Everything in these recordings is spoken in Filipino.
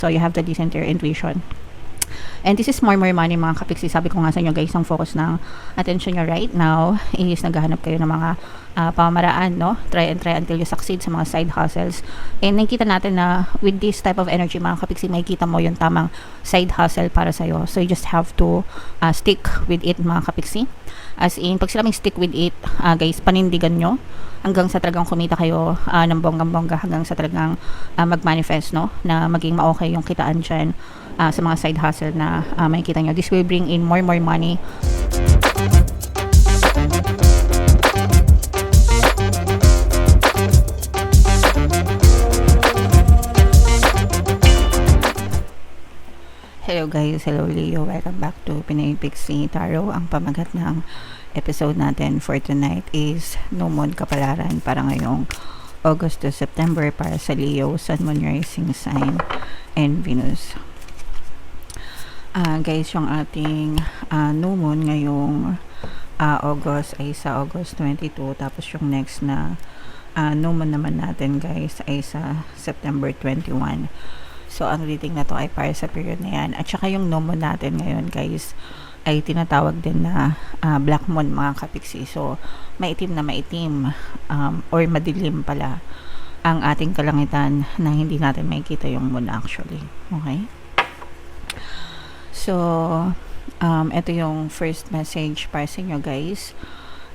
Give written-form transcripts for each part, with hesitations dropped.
So you have to listen to your intuition. And this is more money mga kapiksi. Sabi ko nga sa inyo guys, ang focus ng attention nyo right now is naghahanap kayo ng mga pamamaraan, no? Try until you succeed sa mga side hustles. And nakikita natin na with this type of energy mga kapiksi, makikita mo yung tamang side hustle para sa'yo. So you just have to stick with it mga kapiksi. As in, pag sinabing stick with it, guys, panindigan nyo hanggang sa talagang kumita kayo ng bonggang-bongga, hanggang sa talagang mag-manifest, no? Na maging ma-okay yung kitaan dyan sa mga side hustle na makikita nyo. This will bring in more money. Hello guys, hello Leo, welcome back to Pinoy Pixie Tarot. Ang pamagat ng episode natin for tonight is New Moon Kapalaran para ngayong August to September para sa Leo, Sun, Moon, Rising Sign, and Venus. Guys, yung ating New Moon ngayong August ay sa August 22, tapos yung next na New Moon naman natin guys ay sa September 21. So, ang reading na to ay para sa period na yan. At saka yung New Moon natin ngayon guys ay tinatawag din na Black Moon mga kapiksi. So, maitim na maitim or madilim pala ang ating kalangitan na hindi natin makikita yung moon actually. Okay? So, ito yung first message para sa inyo guys.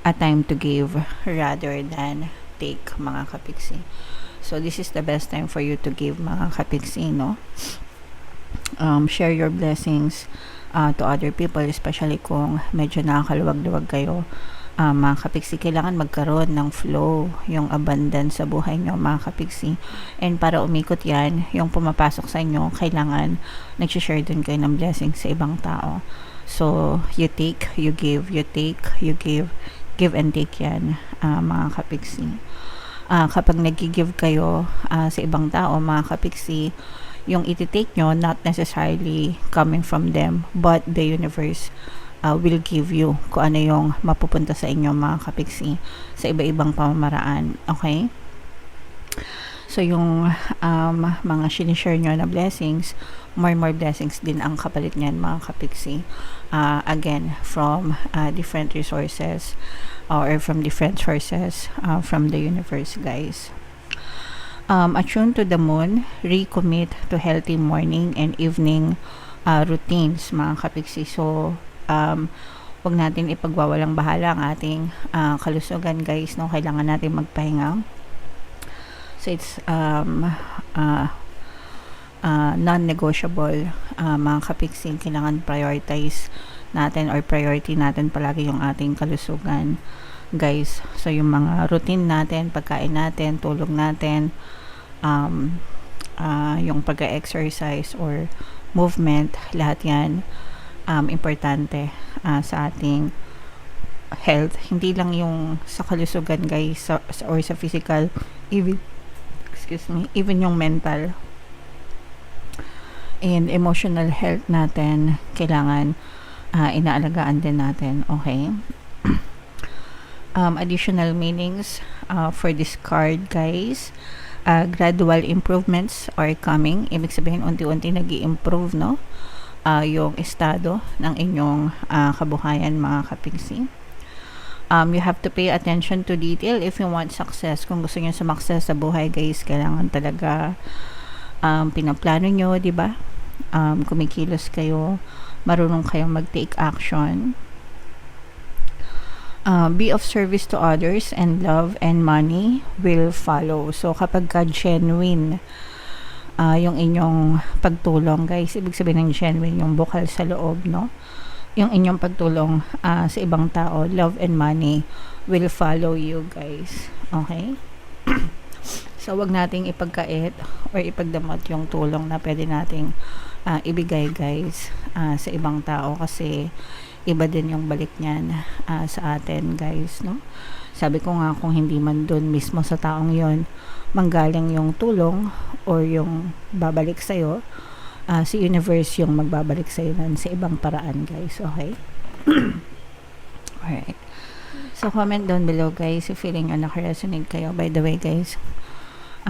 A time to give rather than take mga kapiksi. So, this is the best time for you to give mga kapiksi, no? Share your blessings to other people, especially kung medyo nakakaluwag-luwag kayo. Mga kapiksi, kailangan magkaroon ng flow, yung abundance sa buhay nyo, mga kapiksi. And para umikot yan, yung pumapasok sa inyo, kailangan nag-share dun kayo ng blessings sa ibang tao. So, you take, you give, you take, you give and take yan, mga kapiksi. Kapag nag-give kayo sa ibang tao, mga kapiksi, yung iti-take nyo, not necessarily coming from them, but the universe will give you kung ano yung mapupunta sa inyo, mga kapiksi, sa iba-ibang pamamaraan. Okay? So, yung mga sinishare nyo na blessings, more blessings din ang kapalit niyan, mga kapiksi. Again, from different resources or from different sources from the universe, guys. Attune to the moon, recommit to healthy morning and evening routines, mga kapiksi. So, wag natin ipagwawalang bahala ang ating kalusugan, guys, no? Kailangan natin magpahinga. So, it's non-negotiable, mga kapiksi. Kailangan prioritize natin or priority natin palagi yung ating kalusugan, guys. So, yung mga routine natin, pagkain natin, tulog natin, yung pag-exercise or movement, lahat yan importante sa ating health. Hindi lang yung sa kalusugan, guys, or sa physical, even yung mental and emotional health natin, kailangan inaalagaan din natin. Okay? Additional meanings for this card, guys. Gradual improvements are coming. Ibig sabihin, unti-unti nag-i-improve, no? Yung estado ng inyong kabuhayan, mga kapiksi. You have to pay attention to detail if you want success. Kung gusto niyo sumakses sa buhay, guys, kailangan talaga pinaplano nyo, di ba? Kumikilos kayo, marunong kayong mag-take action. Be of service to others, and love and money will follow. So, kapag genuine yung inyong pagtulong, guys, ibig sabihin ng genuine, yung bukal sa loob, no? Yung inyong pagtulong sa ibang tao, love and money will follow you, guys. Okay? So, wag nating ipagkait or ipagdamot yung tulong na pwede nating ibigay, guys, sa ibang tao, kasi iba din yung balik niyan sa atin, guys, no? Sabi ko nga, kung hindi man dun mismo sa taong yon manggaling yung tulong or yung babalik sa'yo, si universe yung magbabalik sa'yo nan sa ibang paraan, guys. Okay? Alright. So, comment down below, guys, if feeling nyo nakaresonate kayo. By the way, guys,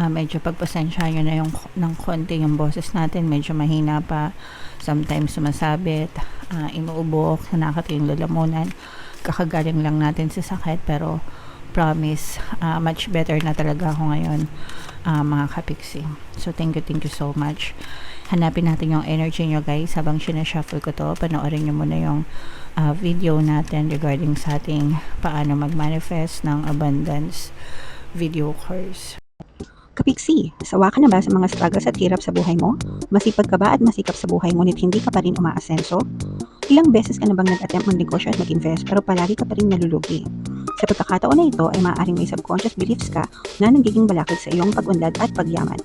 medyo pagpasensya nyo na yung ng konti yung boses natin, medyo mahina pa, sometimes sumasabit, inuubok, nakakati yung lalamunan, kakagaling lang natin sa sakit, pero promise, much better na talaga ako ngayon, mga kapiksi. So thank you so much. Hanapin natin yung energy nyo guys habang sinashuffle ko to. Panoorin nyo muna yung video natin regarding sa ating paano mag-manifest ng abundance video course. Kapiksi, sawa ka na ba sa mga struggles at hirap sa buhay mo? Masipag ka ba at masikap sa buhay ngunit hindi ka pa rin umaasenso? Ilang beses ka na bang nag-attempt magnegosyo at mag-invest pero palagi ka pa rin nalulugi? Sa pagkakataon na ito ay maaaring may subconscious beliefs ka na nagiging balakid sa iyong pag-unlad at pagyaman.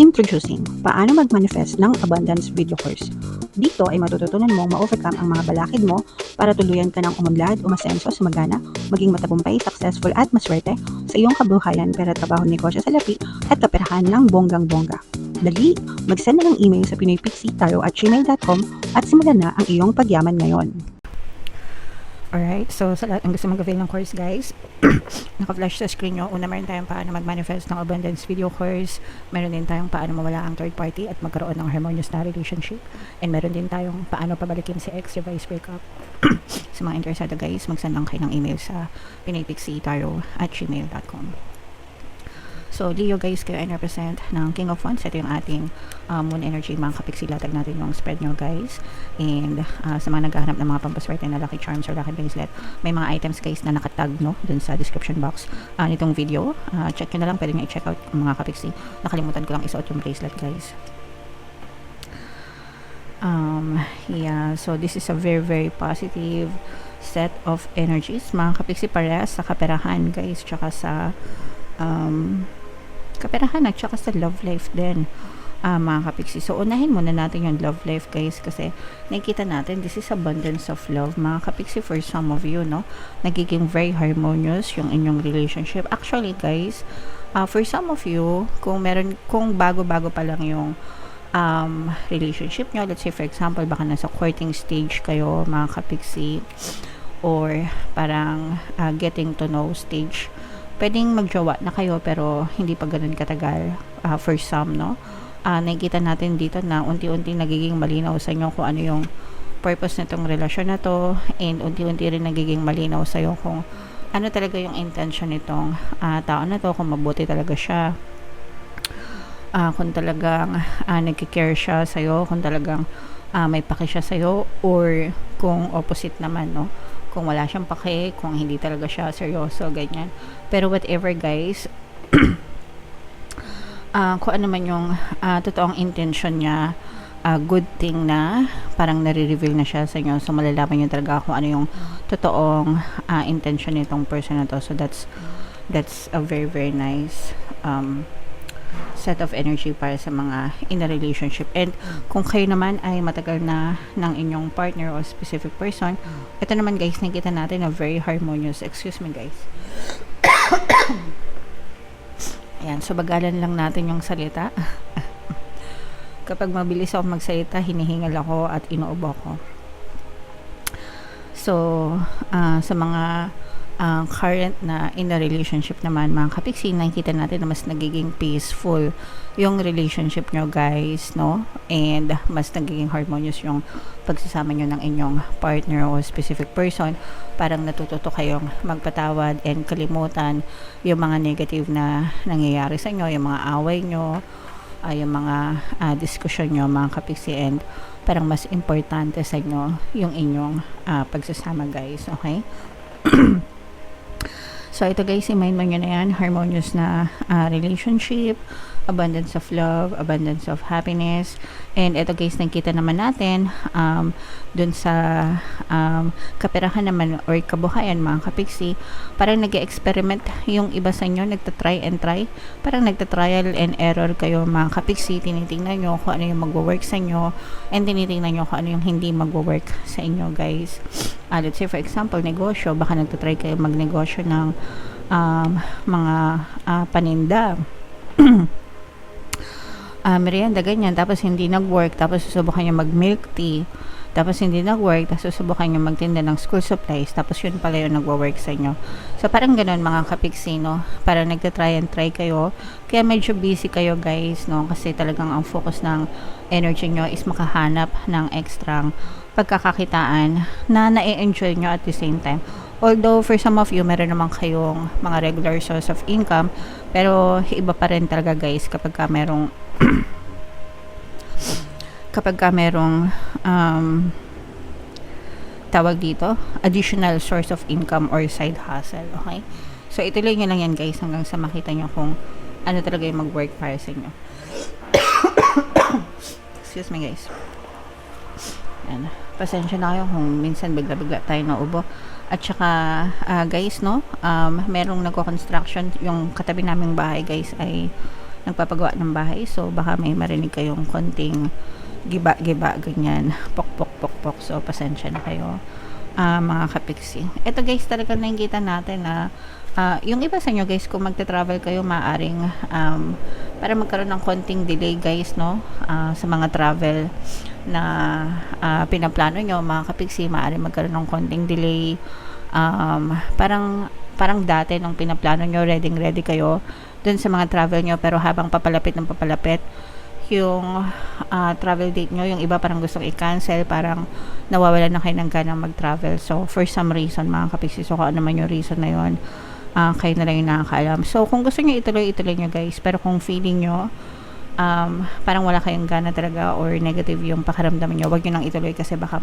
Introducing, paano mag-manifest ng abundance video course. Dito ay matututunan mong ma-overcome ang mga balakid mo para tuluyan ka ng umunlad, umasenso, sumagana, maging matagumpay, successful at maswerte sa iyong kabuhayan, pera, trabaho, negosyo sa lapi at kaperahan ng bonggang-bongga. Dali, mag-send na ng email sa pinoypixitaro@gmail.com at simulan na ang iyong pagyaman ngayon. Alright, so sa lahat ng gusto mag-avail ng course guys, naka-flash sa screen nyo. Una, meron tayong paano mag-manifest ng abundance video course. Meron din tayong paano mawala ang third party at magkaroon ng harmonious na relationship. And meron din tayong paano pabalikin si ex, reverse breakup. Sa mga interesado guys, mag-send lang kayo ng email sa pinoypixitaro@gmail.com. So, Leo guys, kayo ay represent ng King of Wands. Ito yung ating moon energy, mga kapiksi. Latag natin yung spread nyo guys. And sa mga naghahanap ng mga pampaswerte na lucky charms or lucky bracelet, may mga items guys na nakatag no dun sa description box nitong video. Check nyo na lang, pwede nyo i-check out mga kapiksi. Nakalimutan ko lang isuot yung bracelet guys. Yeah, so this is a very positive set of energies mga kapiksi, parehas sa kaperahan guys, tsaka sa kaperahan at saka sa love life din, mga kapiksi. So unahin muna natin yung love life guys, kasi nakikita natin this is abundance of love mga kapiksi. For some of you no, nagiging very harmonious yung inyong relationship. Actually guys, for some of you, kung bago-bago pa lang yung relationship nyo, let's say for example baka nasa courting stage kayo mga kapiksi, or parang getting to know stage, pwedeng magjowa na kayo pero hindi pa ganun katagal. For some no, nakikita natin dito na unti-unti nagiging malinaw sa inyo kung ano yung purpose nitong relasyon na to, and unti-unti rin nagiging malinaw sa iyo kung ano talaga yung intention nitong tao na to, kung mabuti talaga siya, kung talagang nagki-care siya sa iyo, kung talagang may paki siya sa iyo, or kung opposite naman no, kung wala siyang pake, kung hindi talaga siya seryoso, ganyan. Pero whatever guys, kung ano man yung totoong intention niya, good thing na parang nare-reveal na siya sa inyo. So malalaman niyo talaga kung ano yung totoong intention nitong person na to. So that's a very nice set of energy para sa mga in a relationship. And kung kayo naman ay matagal na ng inyong partner o specific person, ito naman guys, nakita natin na very harmonious. Excuse me guys. Ayan, so bagalan lang natin yung salita. Kapag mabilis ako magsalita, hinihingal ako at inuubo ako. So sa mga current na in a relationship naman mga kapiksi, nakikita natin na mas nagiging peaceful yung relationship nyo guys no, and mas nagiging harmonious yung pagsasama nyo ng inyong partner o specific person. Parang natututo kayong magpatawad and kalimutan yung mga negative na nangyayari sa inyo, yung mga away nyo, yung mga diskusyon nyo mga kapiksi, and parang mas importante sa inyo yung inyong pagsasama guys, okay? So ito guys, i-mind mo nyo na yan, harmonious na relationship, abundance of love, abundance of happiness. And ito guys, nakita naman natin dun sa kaperahan naman or kabuhayan mga kapiksi, parang nag-experiment yung iba sa inyo, nagtatry and try, parang nagtatrial and error kayo mga kapiksi. Tinitingnan nyo kung ano yung magwo-work sa inyo, and tinitingnan nyo kung ano yung hindi magwo-work sa inyo guys. Let's say for example negosyo, baka nagtatry kayo magnegosyo ng mga paninda. merienda, ganyan. Tapos hindi nag-work, tapos susubukan nyo mag-milk tea. Tapos hindi nag-work, tapos susubukan nyo magtinda ng school supplies. Tapos yun pala yung nagwo-work sa inyo. So parang ganun mga kapiksi, no? Parang nagtatry and try kayo. Kaya medyo busy kayo guys, no? Kasi talagang ang focus ng energy nyo is makahanap ng extrang pagkakakitaan na na-enjoy nyo at the same time. Although for some of you, meron naman kayong mga regular source of income, pero iba pa rin talaga guys kapag ka merong tawag dito, additional source of income or side hustle, okay? So ituloy nyo lang yan guys hanggang sa makita nyo kung ano talaga yung mag-work para sa inyo. Excuse me guys. Yan. Pasensya na kayo kung minsan bigla-bigla tayo naubo. At saka guys, no, merong nagko-construction yung katabi naming bahay guys ay nagpapagawa ng bahay, so baka may marinig kayong konting giba-giba, ganyan, pok-pok-pok-pok, so pasensya na kayo mga kapiksi. Ito guys, talaga nakikita natin na yung iba sa inyo guys, kung magta-travel kayo, maaring para magkaroon ng konting delay guys, no, sa mga travel na pinaplano nyo mga kapiksi, maaring magkaroon ng konting delay. Parang dati nung pinaplano nyo, ready kayo dun sa mga travel nyo, pero habang papalapit yung travel date nyo, yung iba parang gustong i-cancel, parang nawawalan na kayo ng ganang mag-travel. So for some reason mga kapiksi, so kung ano man yung reason na yun, kayo na lang yung nakakaalam. So kung gusto nyo ituloy nyo guys, pero kung feeling nyo parang wala kayong gana talaga or negative yung pakiramdaman nyo, wag nyo nang ituloy kasi baka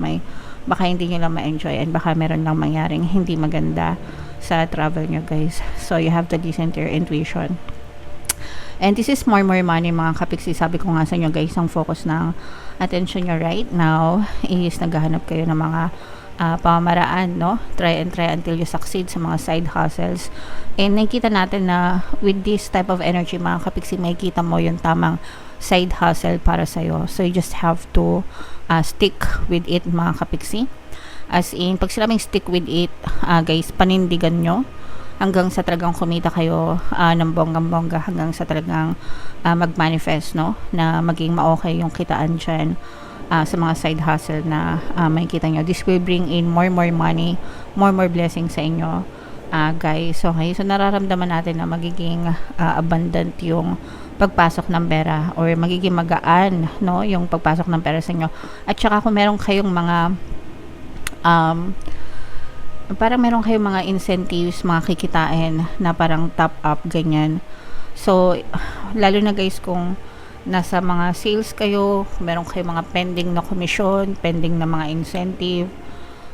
hindi nyo lang ma-enjoy and baka meron lang mangyaring hindi maganda sa travel nyo guys. So you have to listen to your intuition. And this is more money mga kapiksi. Sabi ko nga sa inyo guys, ang focus ng attention nyo right now is naghahanap kayo ng mga pamamaraan, no? Try until you succeed sa mga side hustles. And nakikita natin na with this type of energy mga kapiksi, makikita mo yung tamang side hustle para sa'yo. So you just have to stick with it mga kapiksi. As in, pag sinabing stick with it, guys, panindigan nyo hanggang sa talagang kumita kayo ng bonggang-bongga, hanggang sa talagang mag-manifest, no? Na maging ma-okay yung kitaan dyan sa mga side hustle na makikita nyo. This will bring in more money, more blessings sa inyo, guys. Okay, so nararamdaman natin na magiging abundant yung pagpasok ng pera or magiging magaan, no? Yung pagpasok ng pera sa inyo. At saka kung meron kayong mga parang meron kayong mga incentives, mga kikitain na parang top up, ganyan. So, lalo na guys kung nasa mga sales kayo, meron kayong mga pending na commission, pending na mga incentive,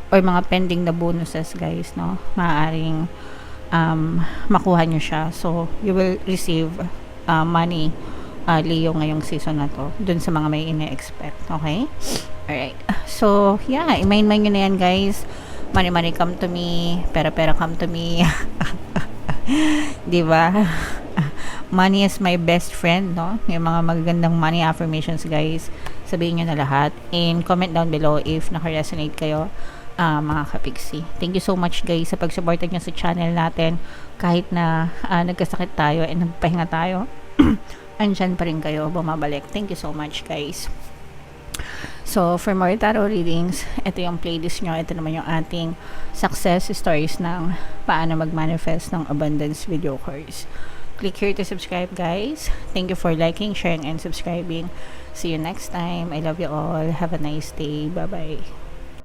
or mga pending na bonuses guys, no? Maaaring makuha nyo siya. So, you will receive money, Leo, ngayong season na to, dun sa mga may ine-expect, okay? Alright. So, yeah, i-mind nyo na yan guys. Money come to me, pera come to me. Diba? Money is my best friend, no? Yung mga magagandang money affirmations guys, sabihin nyo na lahat and comment down below if naka-resonate kayo mga kapiksi. Thank you so much guys sa pag-supporta nyo sa channel natin kahit na nagkasakit tayo and nagpahinga tayo. Andyan pa rin kayo, bumabalik. Thank you so much guys. So, for more tarot readings, ito yung playlist nyo. Ito naman yung ating success stories ng paano mag-manifest ng abundance video course. Click here to subscribe, guys. Thank you for liking, sharing, and subscribing. See you next time. I love you all. Have a nice day. Bye-bye.